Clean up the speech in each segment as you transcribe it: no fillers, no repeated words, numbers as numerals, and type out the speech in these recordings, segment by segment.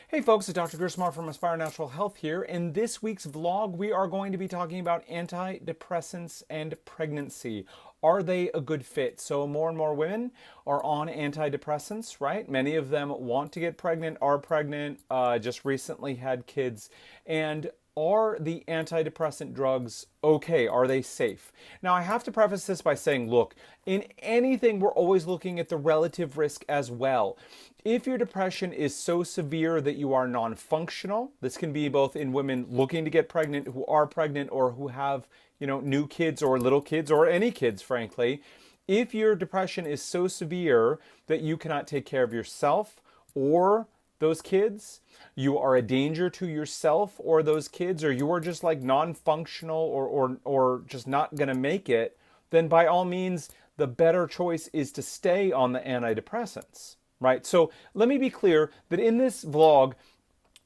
Hey folks, it's Dr. Gerstmar from Aspire Natural Health here. In this week's vlog, we are going to be talking about antidepressants and pregnancy. Are they a good fit? So more and more women are on antidepressants, right? Many of them want to get pregnant, are pregnant, just recently had kids. And are the antidepressant drugs okay? Are they safe? Now, I have to preface this by saying, look, in anything, we're always looking at the relative risk as well. If your depression is so severe that you are non-functional, this can be both in women looking to get pregnant, who are pregnant, or who have, new kids or little kids or any kids, frankly. If your depression is so severe that you cannot take care of yourself or those kids, you are a danger to yourself or those kids, or you are just like non-functional or just not going to make it, then by all means, the better choice is to stay on the antidepressants, right? So let me be clear that in this vlog,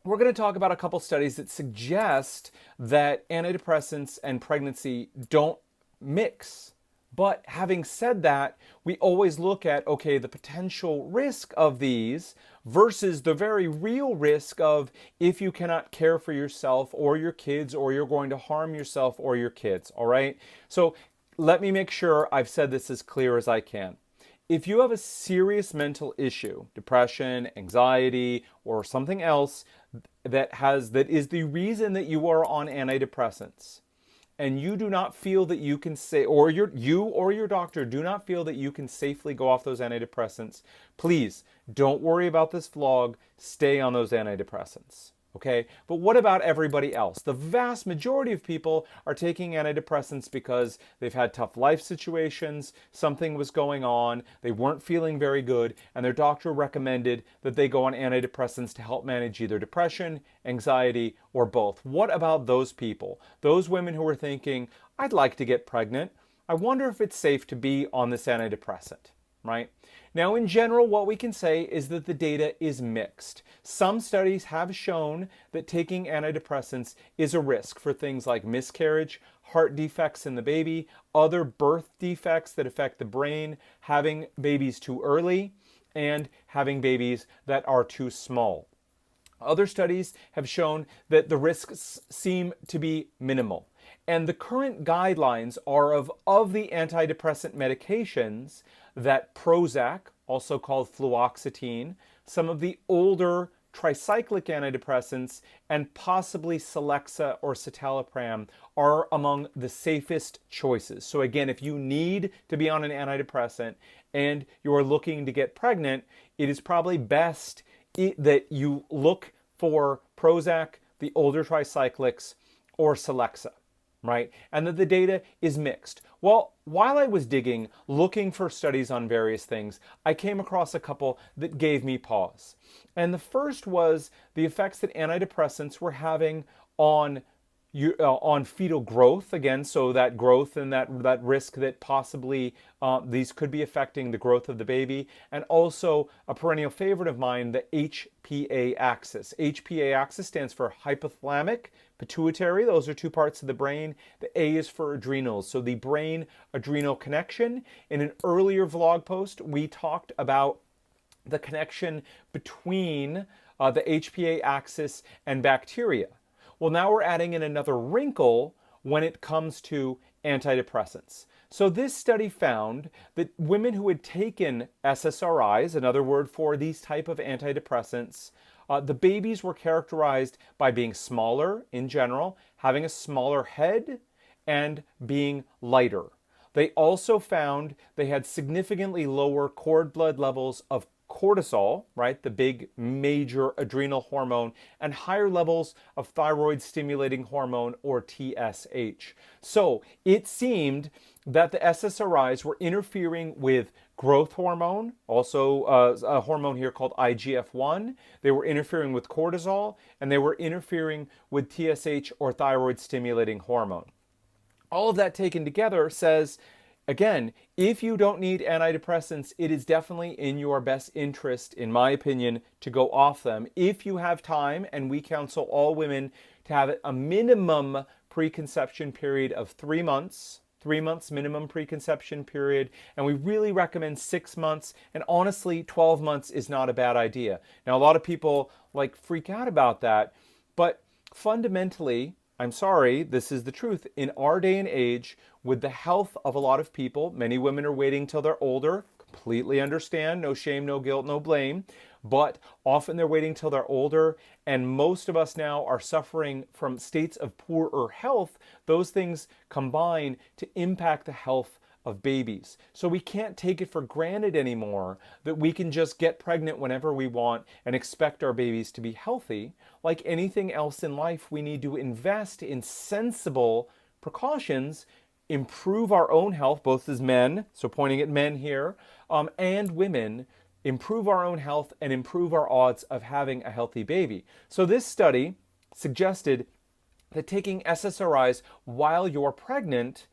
we're going to talk about a couple studies that suggest that antidepressants and pregnancy don't mix. But having said that, we always look at, okay, the potential risk of these versus the very real risk of if you cannot care for yourself or your kids, or you're going to harm yourself or your kids, all right? So let me make sure I've said this as clear as I can. If you have a serious mental issue, depression, anxiety, or something else that is the reason that you are on antidepressants, and you do not feel that you can say, or you or your doctor do not feel that you can safely go off those antidepressants, please don't worry about this vlog. Stay on those antidepressants. Okay, but what about everybody else? The vast majority of people are taking antidepressants because they've had tough life situations, something was going on, they weren't feeling very good, and their doctor recommended that they go on antidepressants to help manage either depression, anxiety, or both. What about those people? Those women who are thinking, I'd like to get pregnant. I wonder if it's safe to be on this antidepressant, right? Now, in general, what we can say is that the data is mixed. Some studies have shown that taking antidepressants is a risk for things like miscarriage, heart defects in the baby, other birth defects that affect the brain, having babies too early, and having babies that are too small. Other studies have shown that the risks seem to be minimal. And the current guidelines are of the antidepressant medications, that Prozac, also called fluoxetine, some of the older tricyclic antidepressants, and possibly Celexa or citalopram are among the safest choices. So again, if you need to be on an antidepressant and you are looking to get pregnant, it is probably best that you look for Prozac, the older tricyclics, or Celexa, right? And that the data is mixed. Well, while I was digging, looking for studies on various things, I came across a couple that gave me pause. And the first was the effects that antidepressants were having on fetal growth, again, so that growth and that risk that possibly these could be affecting the growth of the baby, and also a perennial favorite of mine, the HPA axis. HPA axis stands for hypothalamic, pituitary. Those are two parts of the brain. The A is for adrenals, so the brain-adrenal connection. In an earlier vlog post, we talked about the connection between the HPA axis and bacteria. Well, now we're adding in another wrinkle when it comes to antidepressants. So this study found that women who had taken SSRIs, another word for these type of antidepressants, the babies were characterized by being smaller in general, having a smaller head, and being lighter. They also found they had significantly lower cord blood levels of cortisol, right, the big major adrenal hormone, and higher levels of thyroid stimulating hormone, or TSH. So it seemed that the SSRIs were interfering with growth hormone, also a hormone here called IGF-1. They were interfering with cortisol, and they were interfering with TSH, or thyroid stimulating hormone. All of that taken together says, again, if you don't need antidepressants, it is definitely in your best interest, in my opinion, to go off them if you have time, and we counsel all women to have a minimum preconception period of 3 months, 3 months minimum preconception period, and we really recommend 6 months, and honestly 12 months is not a bad idea. Now a lot of people like freak out about that, but fundamentally, I'm sorry, this is the truth. In our day and age, with the health of a lot of people, many women are waiting till they're older. Completely understand, no shame, no guilt, no blame. But often they're waiting till they're older, and most of us now are suffering from states of poorer health. Those things combine to impact the health of babies. So we can't take it for granted anymore that we can just get pregnant whenever we want and expect our babies to be healthy. Like anything else in life, we need to invest in sensible precautions, improve our own health, both as men, so pointing at men here, and women, improve our own health and improve our odds of having a healthy baby. So this study suggested that taking SSRIs while you're pregnant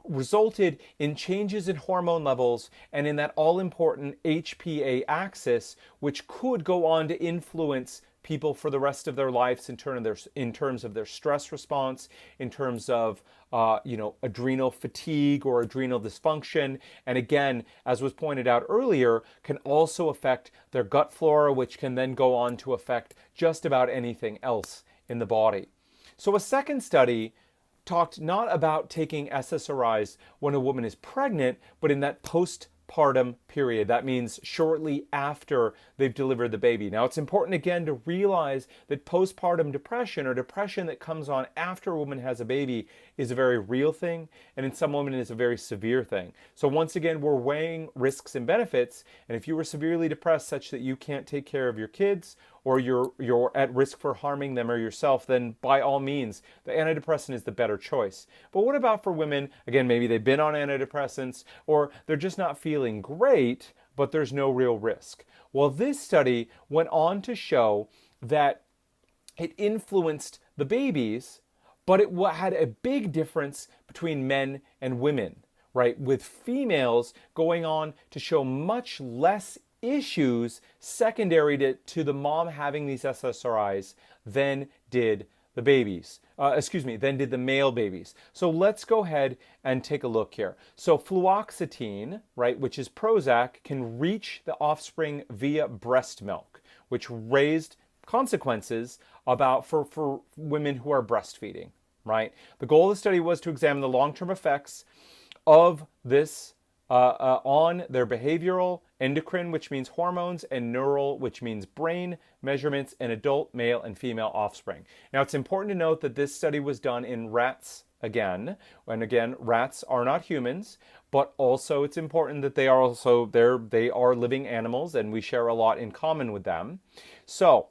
resulted in changes in hormone levels and in that all-important HPA axis, which could go on to influence people for the rest of their lives in terms of their stress response, in terms of adrenal fatigue or adrenal dysfunction, and again, as was pointed out earlier, can also affect their gut flora, which can then go on to affect just about anything else in the body. So a second study talked not about taking SSRIs when a woman is pregnant, but in that postpartum period. That means shortly after they've delivered the baby. Now, it's important again to realize that postpartum depression, or depression that comes on after a woman has a baby, is a very real thing, and in some women is a very severe thing. So once again, we're weighing risks and benefits, and if you are severely depressed such that you can't take care of your kids, or you're at risk for harming them or yourself, then by all means, the antidepressant is the better choice. But what about for women, again, maybe they've been on antidepressants, or they're just not feeling great, but there's no real risk? Well, this study went on to show that it influenced the babies, but it had a big difference between men and women, right? With females going on to show much less issues secondary to the mom having these SSRIs than did the babies. Than did the male babies. So let's go ahead and take a look here. So fluoxetine, right, which is Prozac, can reach the offspring via breast milk, which raised consequences for women who are breastfeeding, right? The goal of the study was to examine the long-term effects of this on their behavioral, endocrine, which means hormones, and neural, which means brain, measurements in adult male and female offspring. Now, it's important to note that this study was done in rats again. And again, rats are not humans, but also it's important that they are living animals, and we share a lot in common with them. So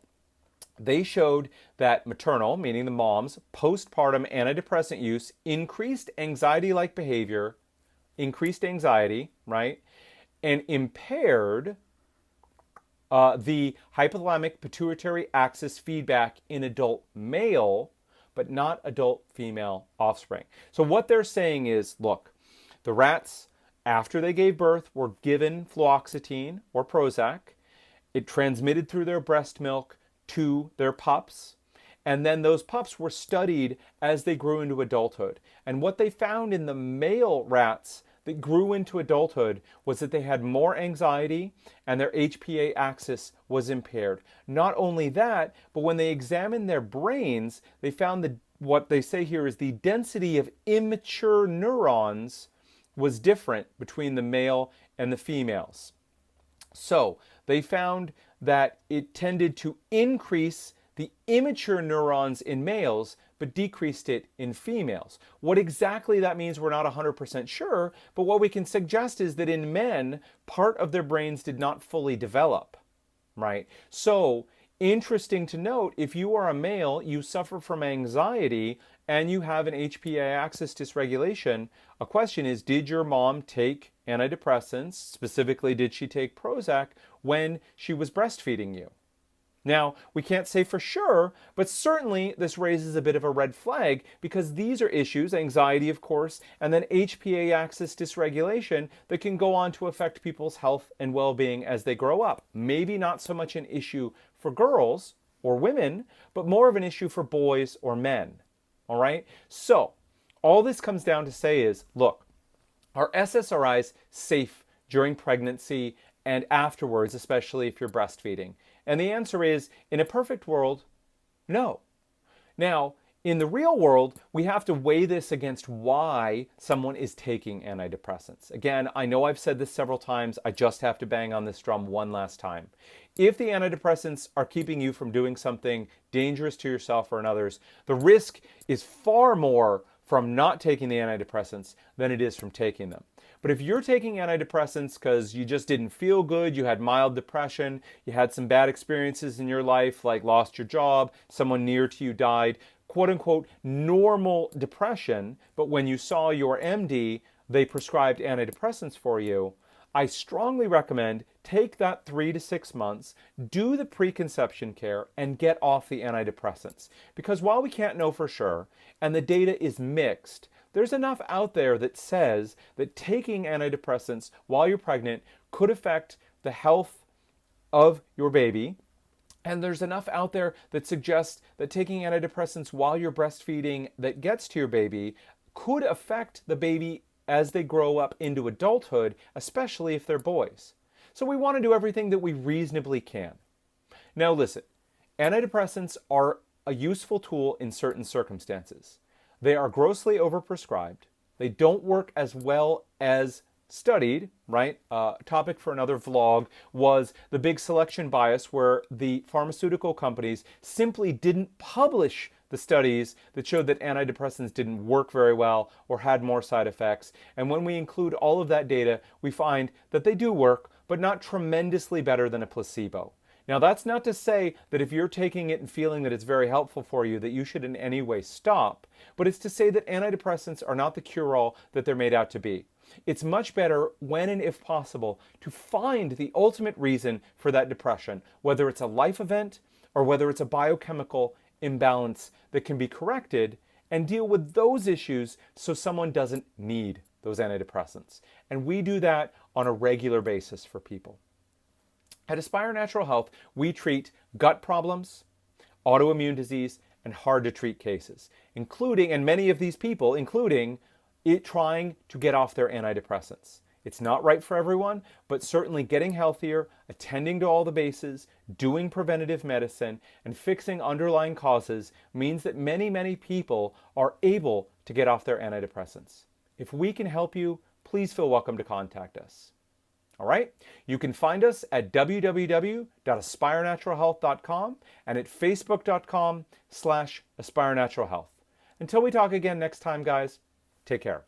they showed that maternal, meaning the moms, postpartum antidepressant use increased anxiety-like behavior, increased anxiety, right, and impaired the hypothalamic pituitary axis feedback in adult male, but not adult female offspring. So what they're saying is, look, the rats, after they gave birth, were given fluoxetine or Prozac. It transmitted through their breast milk to their pups. And then those pups were studied as they grew into adulthood. And what they found in the male rats that grew into adulthood was that they had more anxiety and their HPA axis was impaired. Not only that, but when they examined their brains, they found that what they say here is the density of immature neurons was different between the male and the females. So they found that it tended to increase the immature neurons in males, but decreased it in females. What exactly that means, we're not 100% sure, but what we can suggest is that in men, part of their brains did not fully develop, right? So, interesting to note, if you are a male, you suffer from anxiety, and you have an HPA axis dysregulation, a question is, did your mom take antidepressants? Specifically, did she take Prozac when she was breastfeeding you? Now, we can't say for sure, but certainly this raises a bit of a red flag, because these are issues, anxiety of course, and then HPA axis dysregulation, that can go on to affect people's health and well-being as they grow up. Maybe not so much an issue for girls or women, but more of an issue for boys or men. All right? So, All this comes down to say is, look, are SSRIs safe during pregnancy and afterwards, especially if you're breastfeeding? And the answer is, in a perfect world, no. Now, in the real world, we have to weigh this against why someone is taking antidepressants. Again, I know I've said this several times. I just have to bang on this drum one last time. If the antidepressants are keeping you from doing something dangerous to yourself or others, the risk is far more from not taking the antidepressants than it is from taking them. But if you're taking antidepressants because you just didn't feel good, you had mild depression, you had some bad experiences in your life, like lost your job, someone near to you died, quote unquote normal depression, but when you saw your MD, they prescribed antidepressants for you, I strongly recommend take that 3 to 6 months, do the preconception care, and get off the antidepressants. Because while we can't know for sure, and the data is mixed, there's enough out there that says that taking antidepressants while you're pregnant could affect the health of your baby. And there's enough out there that suggests that taking antidepressants while you're breastfeeding that gets to your baby could affect the baby as they grow up into adulthood, especially if they're boys. So we want to do everything that we reasonably can. Now listen, antidepressants are a useful tool in certain circumstances. They are grossly overprescribed. They don't work as well as studied, right? Topic for another vlog was the big selection bias, where the pharmaceutical companies simply didn't publish the studies that showed that antidepressants didn't work very well or had more side effects. And when we include all of that data, we find that they do work, but not tremendously better than a placebo. Now, that's not to say that if you're taking it and feeling that it's very helpful for you, that you should in any way stop, but it's to say that antidepressants are not the cure-all that they're made out to be. It's much better when and if possible to find the ultimate reason for that depression, whether it's a life event or whether it's a biochemical imbalance that can be corrected, and deal with those issues so someone doesn't need those antidepressants. And we do that on a regular basis for people. At Aspire Natural Health, we treat gut problems, autoimmune disease, and hard to treat cases, including, and many of these people, including trying to get off their antidepressants. It's not right for everyone, but certainly getting healthier, attending to all the bases, doing preventative medicine, and fixing underlying causes means that many, many people are able to get off their antidepressants. If we can help you, please feel welcome to contact us. All right? You can find us at www.aspirenaturalhealth.com and at facebook.com/aspirenaturalhealth. Until we talk again next time, guys, take care.